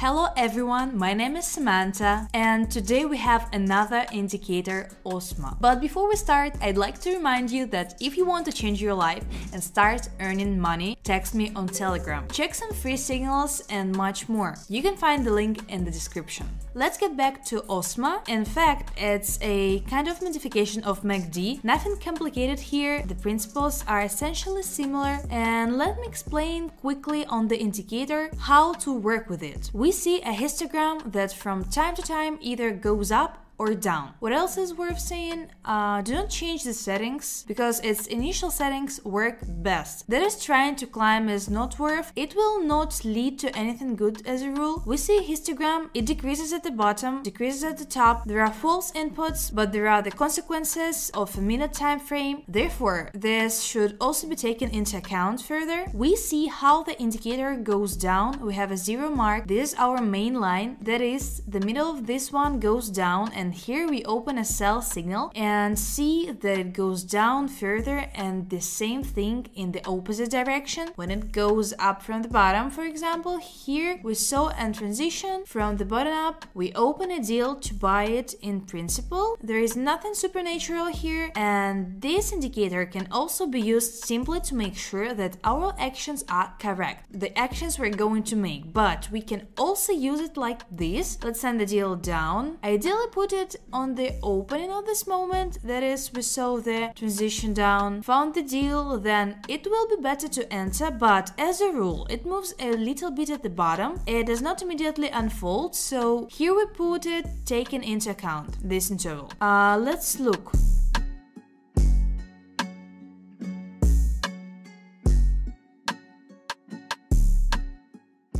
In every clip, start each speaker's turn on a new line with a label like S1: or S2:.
S1: Hello everyone, my name is Samantha and today we have another indicator, OSMA. But before we start, I'd like to remind you that if you want to change your life and start earning money, text me on Telegram. Check some free signals and much more. You can find the link in the description. Let's get back to OSMA. In fact, it's a kind of modification of MACD. Nothing complicated here, the principles are essentially similar, and let me explain quickly on the indicator how to work with it. We see a histogram that from time to time either goes up or down. What else is worth saying? Do not change the settings because its initial settings work best. That is, trying to climb is not worth. It will not lead to anything good as a rule. We see histogram, it decreases at the bottom, decreases at the top. There are false inputs, but there are the consequences of a minute time frame. Therefore, this should also be taken into account further. We see how the indicator goes down. We have a 0 mark. This is our main line. That is, the middle of this one goes down, and here we open a sell signal and see that it goes down further, and the same thing in the opposite direction when it goes up from the bottom. For example, here we saw a transition from the bottom up. We open a deal to buy it in principle. There is nothing supernatural here, and this indicator can also be used simply to make sure that our actions are correct, the actions we're going to make. But we can also use it like this. Let's send the deal down. Ideally put it on the opening of this moment. That is, we saw the transition down, found the deal, then it will be better to enter, but as a rule it moves a little bit at the bottom. It does not immediately unfold, so here we put it taking into account this interval. Let's look.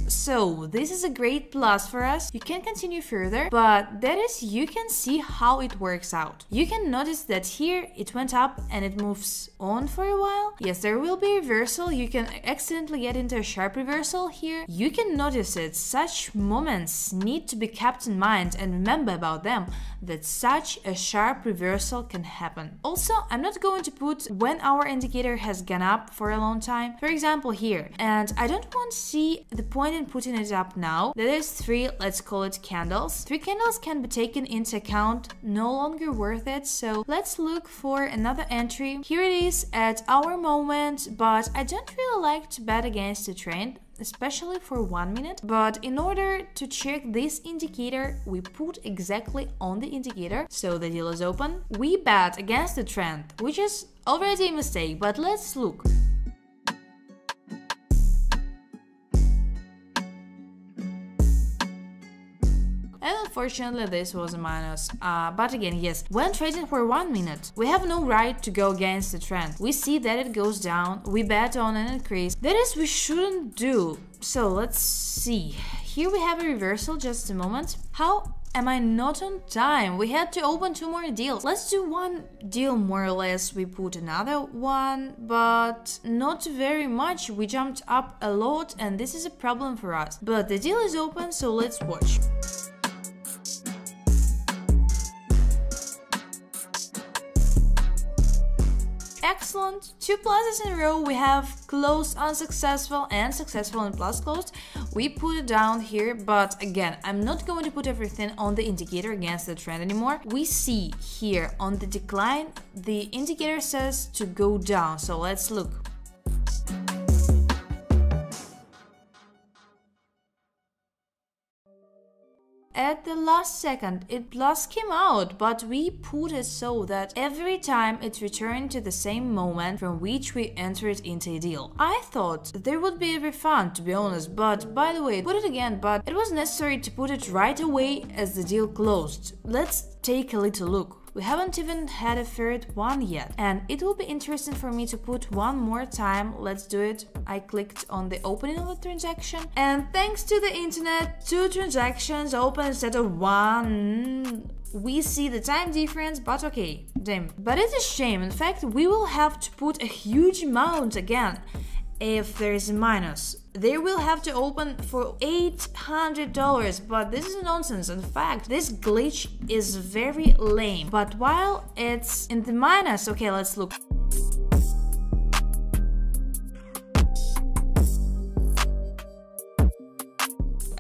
S1: So this is a great plus for us. You can continue further, but that is, you can see how it works out. You can notice that here it went up and it moves on for a while. Yes, there will be a reversal. You can accidentally get into a sharp reversal here. You can notice it. Such moments need to be kept in mind and remember about them, that such a sharp reversal can happen. Also, I'm not going to put when our indicator has gone up for a long time. For example, here, and I don't want to see the point in putting it up now. That is 3, let's call it candles. 3 candles can be taken into account, no longer worth it. So let's look for another entry. Here it is at our moment, but I don't really like to bet against the trend, especially for 1 minute. But in order to check this indicator, we put exactly on the indicator, so the deal is open. We bet against the trend, which is already a mistake, but let's look. And unfortunately this was a minus, but again, yes, when trading for 1 minute, we have no right to go against the trend. We see that it goes down, we bet on an increase. That is, we shouldn't do. So let's see, here we have a reversal, just a moment. How am I not on time? We had to open 2 more deals. Let's do 1 deal more or less. We put another one, but not very much. We jumped up a lot and this is a problem for us. But the deal is open, so let's watch. Excellent, 2 pluses in a row. We have closed unsuccessful and successful and plus closed. We put it down here, but again, I'm not going to put everything on the indicator against the trend anymore. We see here on the decline, the indicator says to go down, so let's look. At the last second, it plus came out, but we put it so that every time it returned to the same moment from which we entered into a deal. I thought there would be a refund, to be honest, but by the way, put it again, but it was necessary to put it right away as the deal closed. Let's take a little look. We haven't even had a third one yet, and it will be interesting for me to put 1 more time. Let's do it. I clicked on the opening of the transaction, and thanks to the internet, 2 transactions open instead of 1. We see the time difference, but okay, damn. But it's a shame. In fact, we will have to put a huge amount again. If there is a minus, they will have to open for $800, but this is nonsense. In fact, this glitch is very lame. But while it's in the minus, okay, let's look.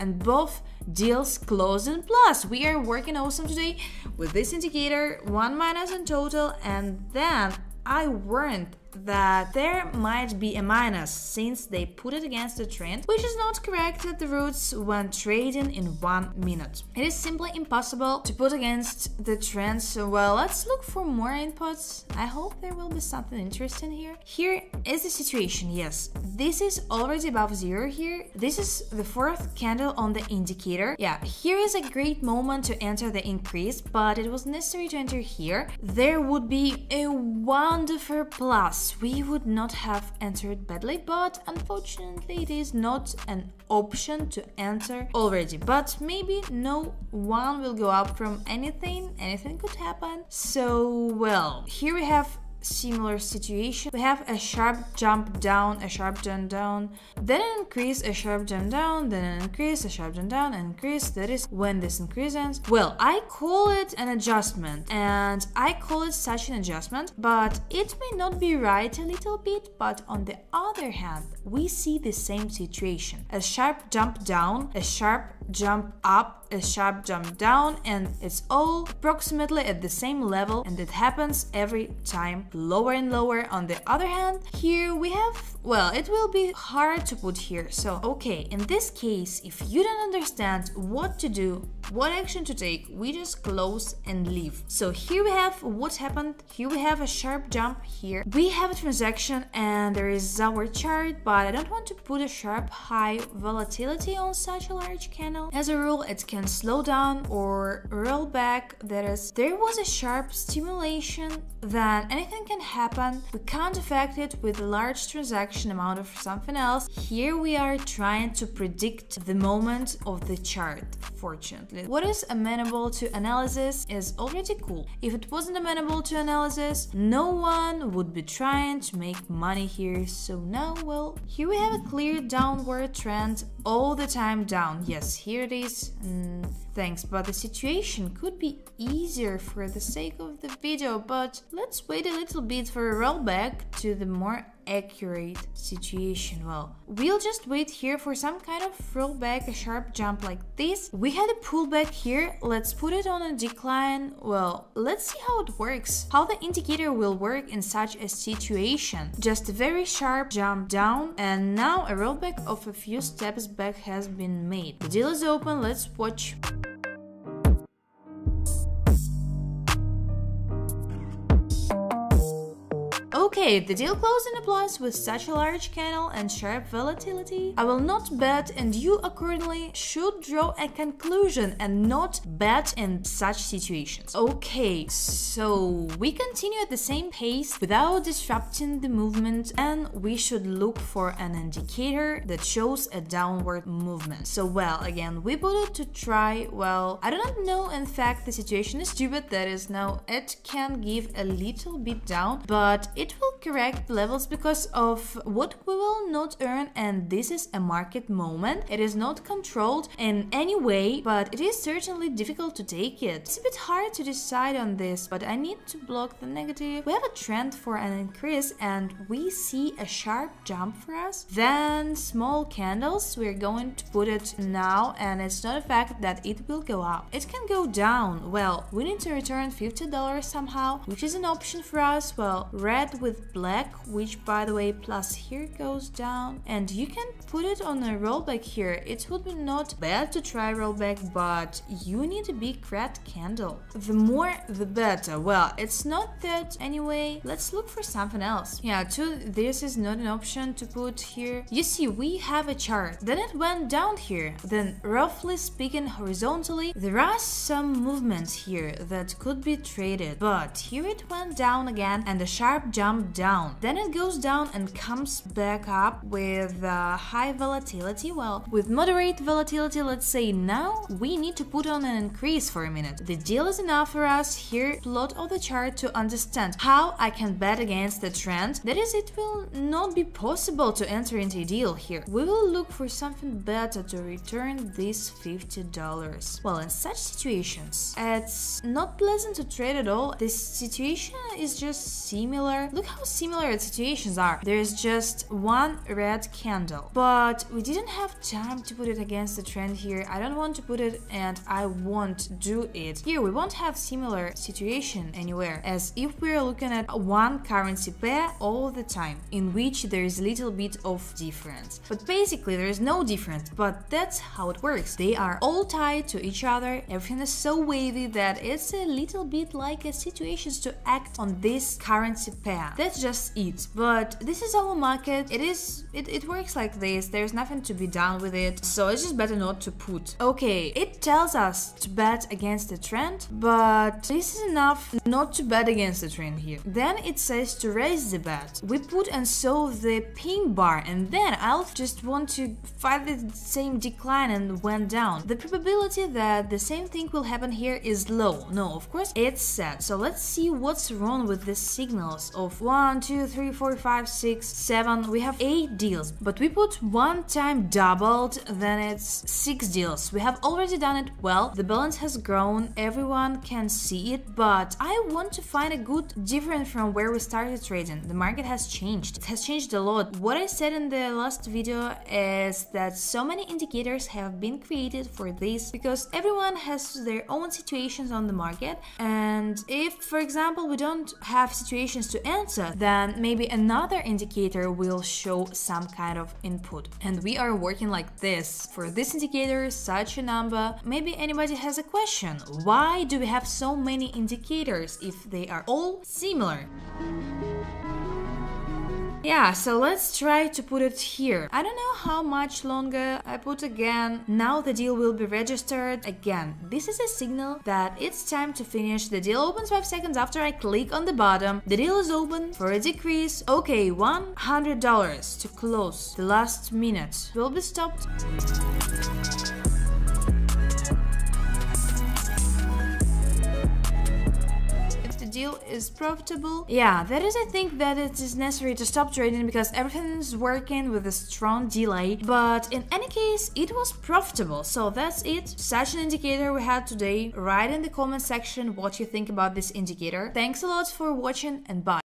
S1: and both deals closed in plus. We are working awesome today with this indicator, 1 minus in total, and then I warned that there might be a minus since they put it against the trend, which is not correct at the roots when trading in 1 minute. It is simply impossible to put against the trend, so well, let's look for more inputs. I hope there will be something interesting here. Here is the situation. Yes, this is already above zero here. This is the 4th candle on the indicator. Yeah, here is a great moment to enter the increase, but it was necessary to enter here. There would be a wonderful plus. We would not have entered badly, but unfortunately it is not an option to enter already. But maybe no one will go up from anything could happen. So well, here we have similar situation. We have a sharp jump down, a sharp jump down, then an increase, a sharp jump down, then an increase, a sharp jump down, an increase. That is when this increase ends. Well, I call it an adjustment, and I call it such an adjustment, but it may not be right a little bit. But on the other hand, we see the same situation: a sharp jump down, a sharp jump up, a sharp jump down, and it's all approximately at the same level, and it happens every time, lower and lower. On the other hand, here we have, well, it will be hard to put here. So okay, in this case, if you don't understand what to do, what action to take, we just close and leave. So here we have what happened. Here we have a sharp jump. Here we have a transaction, and there is our chart, but I don't want to put a sharp high volatility on such a large candle. As a rule, it can slow down or roll back. That is, there was a sharp stimulation, then anything can happen. We can't affect it with a large transaction amount of something else. Here we are trying to predict the moment of the chart, fortunately. What is amenable to analysis is already cool. If it wasn't amenable to analysis, no one would be trying to make money here. So now, well, here we have a clear downward trend all the time down. Yes, here it is. Thanks, but the situation could be easier for the sake of the video, but let's wait a little bit for a rollback to the more accurate situation. Well, we'll just wait here for some kind of rollback, a sharp jump like this. We had a pullback here. Let's put it on a decline. Well, let's see how it works, how the indicator will work in such a situation. Just a very sharp jump down, and now a rollback of a few steps back has been made. The deal is open. Let's watch. Okay, the deal closed in a plus with such a large candle and sharp volatility. I will not bet, and you accordingly should draw a conclusion and not bet in such situations. Okay, so we continue at the same pace without disrupting the movement, and we should look for an indicator that shows a downward movement. So well, again, we put it to try. Well, I do not know, in fact the situation is stupid. That is, now it can give a little bit down, but it will correct levels because of what we will not earn, and this is a market moment. It is not controlled in any way, but it is certainly difficult to take it. It's a bit hard to decide on this, but I need to block the negative. We have a trend for an increase, and we see a sharp jump for us. Then small candles, we're going to put it now, and it's not a fact that it will go up. It can go down. Well, we need to return $50 somehow, which is an option for us. Well, red with black, which by the way plus here goes down, and you can put it on a rollback here. It would be not bad to try rollback, but you need a big red candle. The more the better. Well, it's not that anyway. Let's look for something else. Yeah, this is not an option to put here. You see, we have a chart, then it went down here, then roughly speaking horizontally there are some movements here that could be traded, but here it went down again and a sharp jump down, then it goes down and comes back up with high volatility. Well, with moderate volatility, let's say now we need to put on an increase for a minute. The deal is enough for us here. Plot of the chart to understand how I can bet against the trend. That is, it will not be possible to enter into a deal here. We will look for something better to return this $50. Well, in such situations, it's not pleasant to trade at all. This situation is just similar. Look how similar situations are. There's just one red candle, but we didn't have time to put it against the trend here. I don't want to put it and I won't do it. Here we won't have similar situation anywhere, as if we're looking at one currency pair all the time, in which there is a little bit of difference. But basically there is no difference, but that's how it works. They are all tied to each other, everything is so wavy that it's a little bit like a situations to act on this currency pair. That's just it. But this is our market, it works like this, there's nothing to be done with it, so it's just better not to put. Okay, it tells us to bet against the trend, but this is enough not to bet against the trend here. Then it says to raise the bet. We put and saw the pink bar, and then I'll just want to fight the same decline and went down. The probability that the same thing will happen here is low. No, of course it's set. So let's see what's wrong with the signals of 1, 2, 3, 4, 5, 6, 7. We have 8 deals, but we put one time doubled, then it's 6 deals. We have already done it well. The balance has grown, everyone can see it, but I want to find a good difference from where we started trading. The market has changed. It has changed a lot. What I said in the last video is that so many indicators have been created for this because everyone has their own situations on the market, and if, for example, we don't have situations to answer, then maybe another indicator will show some kind of input. And we are working like this. For this indicator, such a number. Maybe anybody has a question. Why do we have so many indicators if they are all similar? Yeah, so let's try to put it here. I don't know how much longer I put again. Now the deal will be registered again. This is a signal that it's time to finish. The deal opens 5 seconds after I click on the bottom. The deal is open for a decrease. Okay, $100 to close. The last minute will be stopped. Deal is profitable. Yeah, that is, I think that it is necessary to stop trading because everything is working with a strong delay, but in any case it was profitable. So that's it, such an indicator we had today. Write in the comment section what you think about this indicator. Thanks a lot for watching and bye.